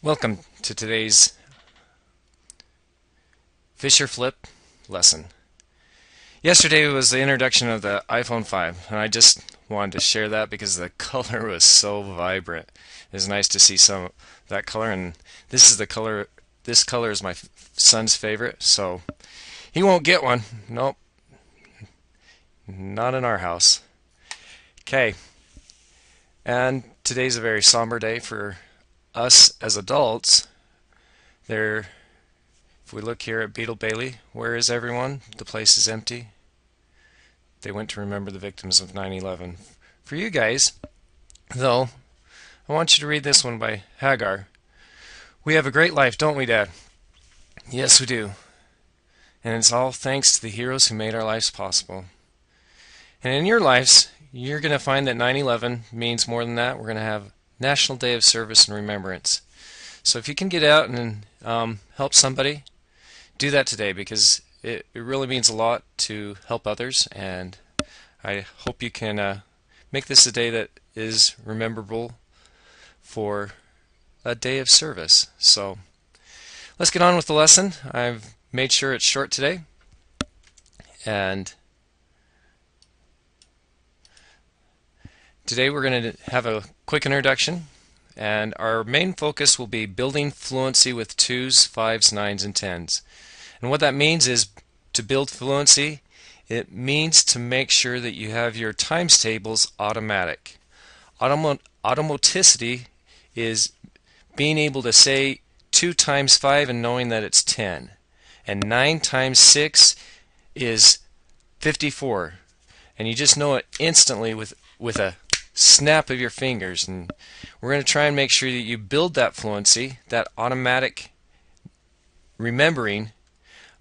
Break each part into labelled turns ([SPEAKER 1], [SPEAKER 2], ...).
[SPEAKER 1] Welcome to today's Fisher Flip lesson. Yesterday was the introduction of the iPhone 5, and I just wanted to share that because the color was so vibrant. It was nice to see some of that color, and this is the color. This color is my son's favorite, so he won't get one. Nope, not in our house. Okay, and today's a very somber day for us as adults. If we look here at Beetle Bailey, where is everyone? The place is empty. They went to remember the victims of 9/11. For you guys, though, I want you to read this one by Hagar. We have a great life, don't we, Dad? Yes, we do. And it's all thanks to the heroes who made our lives possible. And in your lives, you're going to find that 9/11 means more than that. We're going to have National Day of Service and Remembrance. So if you can get out and help somebody, do that today, because it really means a lot to help others, and I hope you can make this a day that is rememberable for a day of service. So let's get on with the lesson. I've made sure it's short today, and today we're going to have a quick introduction, and our main focus will be building fluency with 2s, 5s, 9s, and 10s. And what that means is, to build fluency, it means to make sure that you have your times tables automatic. Automaticity is being able to say 2 times 5 and knowing that it's 10. And 9 times 6 is 54. And you just know it instantly with a snap of your fingers. And we're going to try and make sure that you build that fluency, that automatic remembering,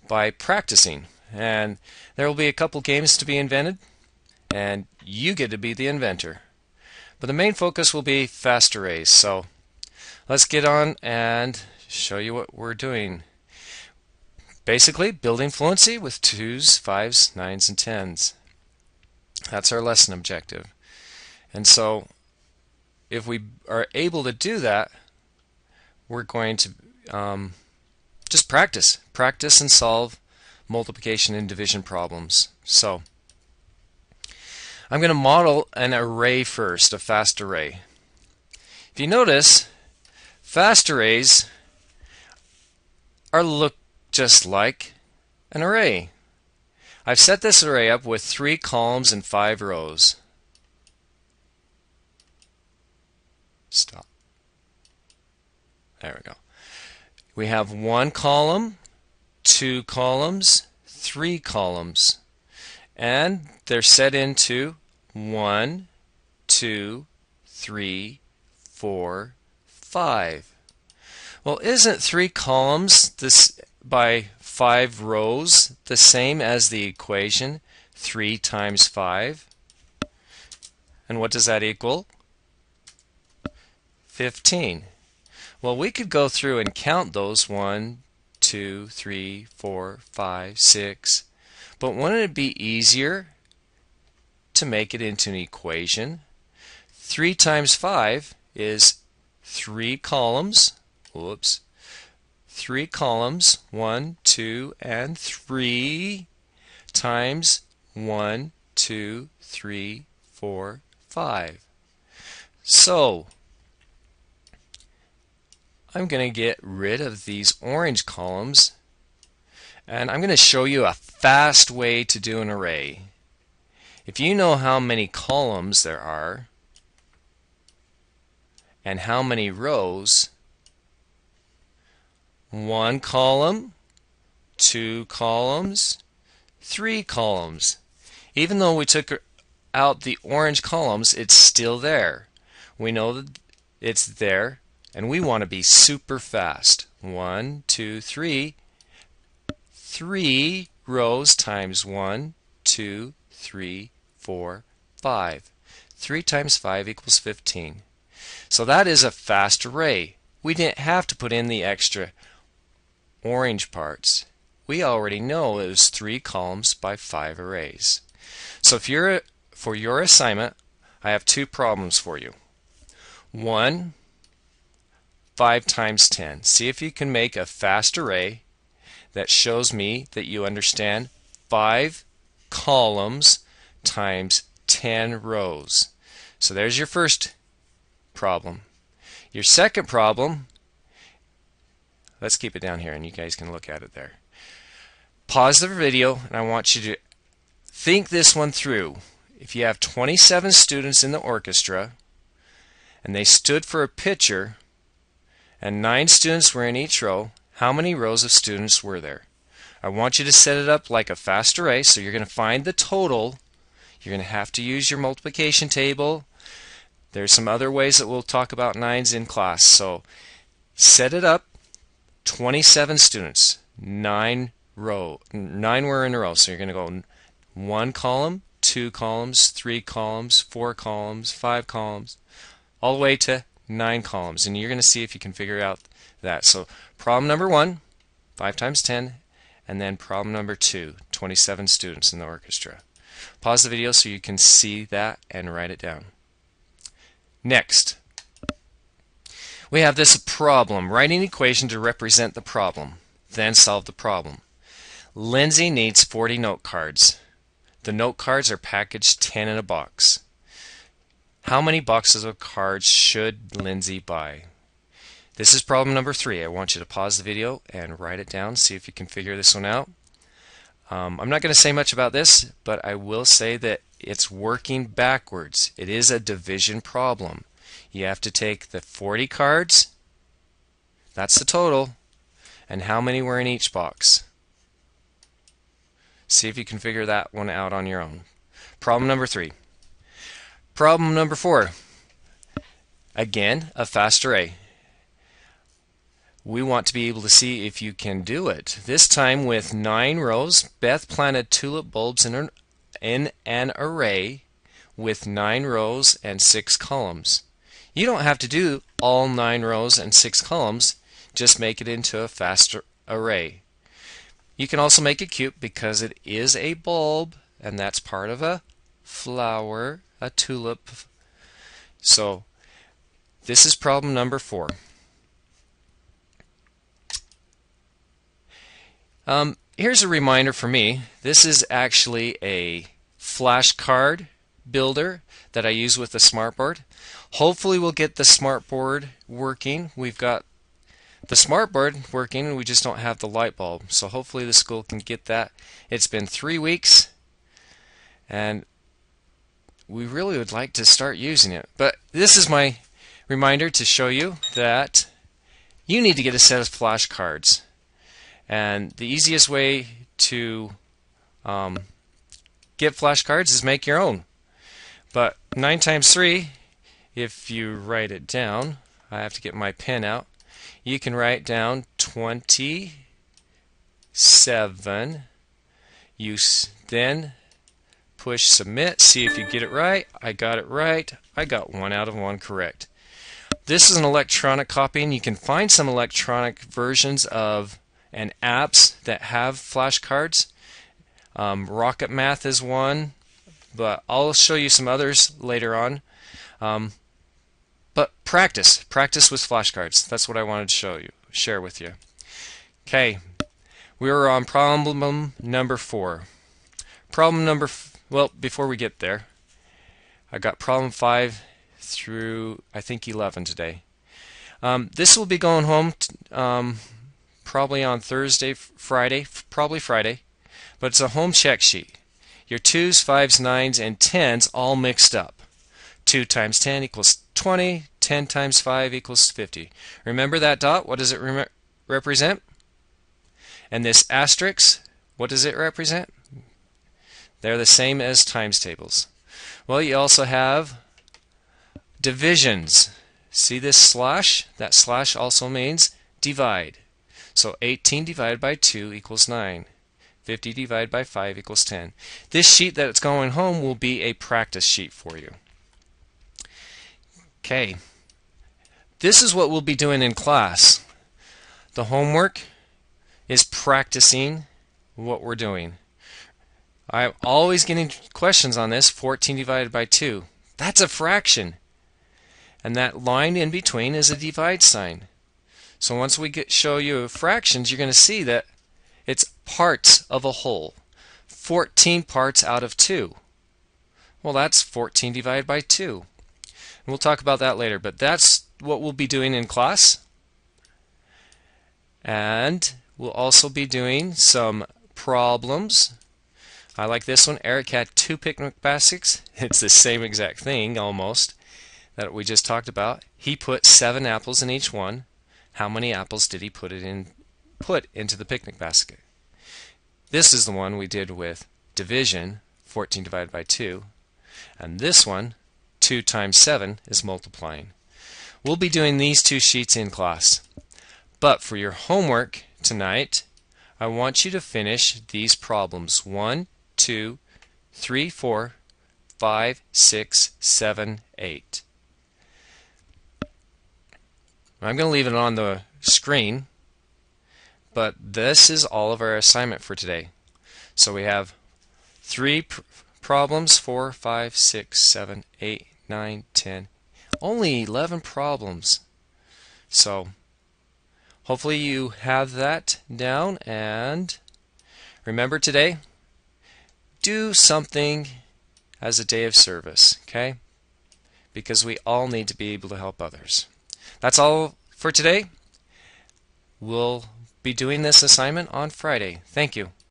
[SPEAKER 1] by practicing. And there will be a couple games to be invented, and you get to be the inventor. But the main focus will be fast arrays. So let's get on and show you what we're doing. Basically, building fluency with 2s, 5s, 9s, and 10s. That's our lesson objective. And so if we are able to do that, we're going to just practice and solve multiplication and division problems. So I'm going to model an array first, a fast array. If you notice, fast arrays look just like an array. I've set this array up with 3 columns and 5 rows. Stop. There we go. We have 1 column, 2 columns, 3 columns, and they're set into 1, 2, 3, 4, 5. Well, isn't 3 columns by 5 rows the same as the equation 3 times 5? And what does that equal? 15. Well, we could go through and count those 1, 2, 3, 4, 5, 6. But wouldn't it be easier to make it into an equation? 3 times 5 is 3 columns. Whoops. 3 columns, 1, 2, and 3 times 1, 2, 3, 4, 5. So I'm going to get rid of these orange columns, and I'm going to show you a fast way to do an array. If you know how many columns there are and how many rows, 1 column, 2 columns, 3 columns. Even though we took out the orange columns, it's still there. We know that it's there, and we want to be super fast. 1, 2, 3. 3 rows times 1, 2, 3, 4, 5. 3 times 5 equals 15. So that is a fast array. We didn't have to put in the extra orange parts. We already know it was 3 columns by 5 arrays. So for your assignment, I have 2 problems for you. One, 5 times 10. See if you can make a fast array that shows me that you understand 5 columns times 10 rows. So there's your first problem. Your second problem, let's keep it down here and you guys can look at it there. Pause the video and I want you to think this one through. If you have 27 students in the orchestra and they stood for a picture and 9 students were in each row, how many rows of students were there? I want you to set it up like a fast array, so you're going to find the total. You're going to have to use your multiplication table. There's some other ways that we'll talk about nines in class. So set it up. 27 students, 9 were in a row. So you're going to go 1 column, 2 columns, 3 columns, 4 columns, 5 columns, all the way to 9 columns. And you're going to see if you can figure out that. So problem number 1, 5 times 10, and then problem number 2, 27 students in the orchestra. Pause the video so you can see that and write it down. Next, we have this problem. Write an equation to represent the problem, then solve the problem. Lindsay needs 40 note cards. The note cards are packaged 10 in a box. How many boxes of cards should Lindsay buy? This is problem number 3. I want you to pause the video and write it down, see if you can figure this one out. I'm not going to say much about this, but I will say that it's working backwards. It is a division problem. You have to take the 40 cards, that's the total, and how many were in each box. See if you can figure that one out on your own. Problem number 3. Problem number 4. Again, a fast array. We want to be able to see if you can do it. This time with 9 rows, Beth planted tulip bulbs in an array with 9 rows and 6 columns. You don't have to do all 9 rows and 6 columns, just make it into a fast array. You can also make it cute because it is a bulb and that's part of a flower, a tulip. So this is problem number 4. Here's a reminder for me. This is actually a flashcard builder that I use with the smartboard. Hopefully we'll get the smartboard working. We've got the smartboard working and we just don't have the light bulb. So hopefully the school can get that. It's been 3 weeks and we really would like to start using it. But this is my reminder to show you that you need to get a set of flashcards. And the easiest way to get flashcards is make your own. But 9 times 3, if you write it down, I have to get my pen out, you can write down 27. You then push submit, see if you get it right. I got it right. I got 1 out of 1 correct. This is an electronic copy, and you can find some electronic versions of and apps that have flashcards. Rocket Math is one, but I'll show you some others later on. But practice with flashcards. That's what I wanted to share with you. Okay, we were on problem number 4. Well, before we get there, I got problem 5 through I think 11 today. This will be going home probably on Thursday, Friday, probably Friday, but it's a home check sheet. Your 2s, 5s, 9s, and 10s all mixed up. 2 times 10 equals 20, 10 times 5 equals 50. Remember that dot? What does it represent? And this asterisk, what does it represent? They're the same as times tables. Well, you also have divisions. See this slash? That slash also means divide. So 18 divided by 2 equals 9. 50 divided by 5 equals 10. This sheet that's going home will be a practice sheet for you. Okay. This is what we'll be doing in class. The homework is practicing what we're doing. I'm always getting questions on this. 14 divided by 2. That's a fraction. And that line in between is a divide sign. So once we show you fractions, you're going to see that it's parts of a whole. 14 parts out of 2. Well, that's 14 divided by 2. And we'll talk about that later, but that's what we'll be doing in class. And we'll also be doing some problems. I like this one. Eric had 2 picnic baskets. It's the same exact thing almost that we just talked about. He put 7 apples in each one. How many apples did he put into the picnic basket? This is the one we did with division, 14 divided by 2. And this one, 2 times 7, is multiplying. We'll be doing these 2 sheets in class. But for your homework tonight, I want you to finish these problems. 1, 2, 3, 4, 5, 6, 7, 8. I'm going to leave it on the screen, but this is all of our assignment for today. So we have 3 problems, 4, 5, 6, 7, 8, 9, 10. Only 11 problems. So hopefully you have that down, and remember today, do something as a day of service, okay? Because we all need to be able to help others. That's all for today. We'll be doing this assignment on Friday. Thank you.